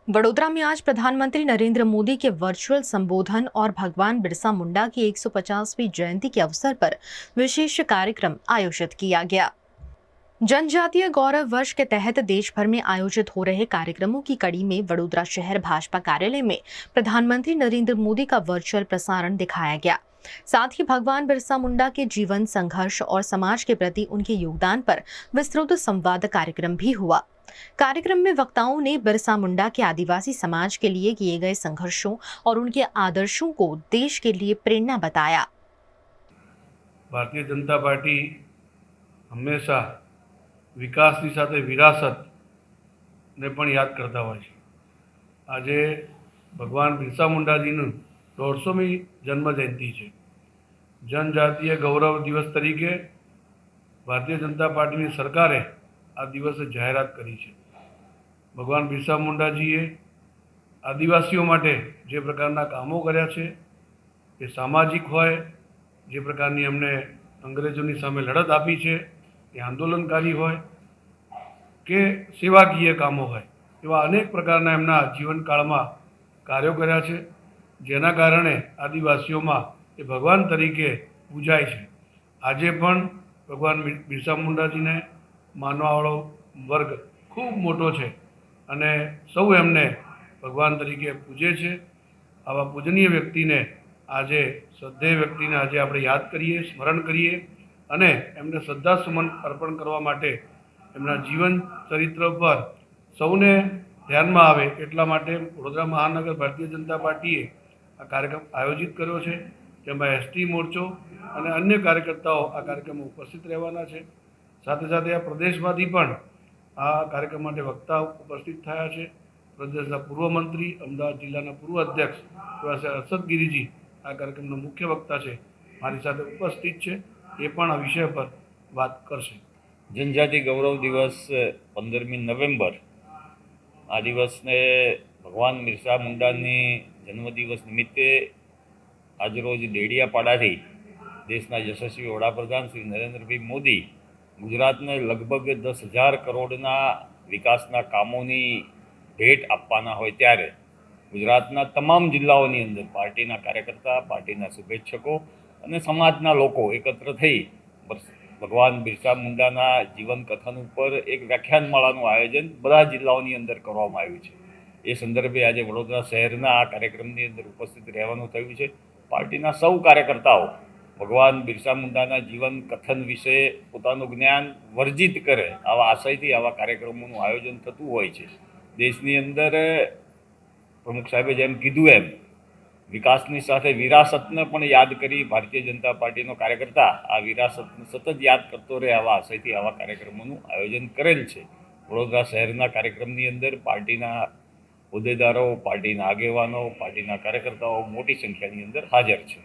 वडोदरा में आज प्रधानमंत्री नरेंद्र मोदी के वर्चुअल संबोधन और भगवान बिरसा मुंडा की 150वीं जयंती के अवसर पर विशेष कार्यक्रम आयोजित किया गया। जनजातीय गौरव वर्ष के तहत देश भर में आयोजित हो रहे कार्यक्रमों की कड़ी में वडोदरा शहर भाजपा कार्यालय में प्रधानमंत्री नरेंद्र मोदी का वर्चुअल प्रसारण दिखाया गया। साथ ही भगवान बिरसा मुंडा के जीवन, संघर्ष और समाज के प्रति उनके योगदान पर विस्तृत संवाद कार्यक्रम भी हुआ। कार्यक्रम में वक्ताओं ने बिरसा मुंडा के आदिवासी समाज के लिए किए गए संघर्षों और उनके आदर्शों को देश के लिए प्रेरणा बताया। भारतीय जनता पार्टी हमेशा विकासनी साथे विरासत ने पण याद करता होय छे। आजे भगवान बिरसा मुंडाजीनी 150મી जन्म जयंती है। जनजातीय गौरव दिवस तरीके भारतीय जनता पार्टी सरकारे आ दिवस जाहेरात करी है। भगवान बिरसा मुंडाजीए आदिवासीओ माटे जे प्रकारना कामों कर्या छे, ए सामाजिक होय, जे प्रकारनी एमणे अंग्रेजोनी सामे लड़त आपी है, ए आंदोलनकारी होय के सेवाकीय कामों होय, एवा अनेक प्रकारना एमना जीवनकाळमां कार्यों कर्या छे, जेना कारणे आदिवासीओमां ए भगवान तरीके पूजाय छे। आजे पण भगवान बिरसा मुंडाजीने मानवावाळो वर्ग खूब मोटो छे अने सौ एमने भगवान तरीके पूजे छे। आवा पूजनीय व्यक्तिने आजे श्रद्धेय व्यक्तिने आजे आपणे याद करीए, स्मरण करीए अने एમને श्रद्धासुमन अर्पण करवा माटे एमना जीवन चरित्र पर सौने ध्यानमां आवे एटला माटे वडोदरा महानगर भारतीय जनता पार्टीए आ कार्यक्रम आयोजित कर्यो छे, जेमां एसटी मोर्चो अने अन्य कार्यकर्ताओ आ कार्यक्रममां उपस्थित रहेवाना छे। साथे साथे आ प्रदेशमांथी पण आ कार्यक्रम माटे वक्ता उपस्थित थया छे। प्रदेशना पूर्व मंत्री, अमदावाद जिल्लाना पूर्व अध्यक्ष एवा हर्षद गिरीजी आ कार्यक्रमना मुख्य वक्ता छे, मारी साथे उपस्थित छे। ए पण आ विषय पर बात करशे। जनजाति गौरव दिवस 15મી નવેમ્બર आ दिवस ने भगवान बिरसा मुंडानी जन्मदिवस निमित्ते आज रोज डेडियापाड़ाथी देशना यशस्वी वडाप्रधान श्री नरेंद्रभाई मोदी गुजरात ने लगभग 10,000 करोड़ना विकासना कामोनी भेट आपवाना होय त्यारे गुजरातना तमाम जिल्लाओनी अंदर पार्टीना कार्यकर्ता, पार्टीना शुभेच्छको अने समाजना लोको एकत्र थई भगवान बिरसा मुंडाना जीवन कथन पर एक व्याख्यानमाळानुं आयोजन बधा जिल्लाओनी अंदर करवामां आव्युं छे। ए संदर्भे आज वडोदरा शहेरना आ कार्यक्रमनी अंदर उपस्थित रहेवानुं थयुं छे। पार्टीना सौ कार्यकर्ताओ भगवान बिरसा मुंडाना जीवन कथन विषे पोतानुं ज्ञान वर्जित करे आवा आशयथी आवा कार्यक्रमोनुं आयोजन थतुं होय छे। देशनी अंदर प्रमुख साहेबे जेम कीधुं एम विकासनी साथे विरासतने पण याद करी भारतीय जनता पार्टीनो कार्यकर्ता आ विरासतने सतत याद करतो रहे आवा आशयथी आवा कार्यक्रमोनुं आयोजन करेल छे। वडोदरा शहेरना कार्यक्रमनी अंदर पार्टीना होद्देदारो, पार्टीना आगेवानो, पार्टीना कार्यकर्ताओ मोटी संख्यानी अंदर हाजर छे।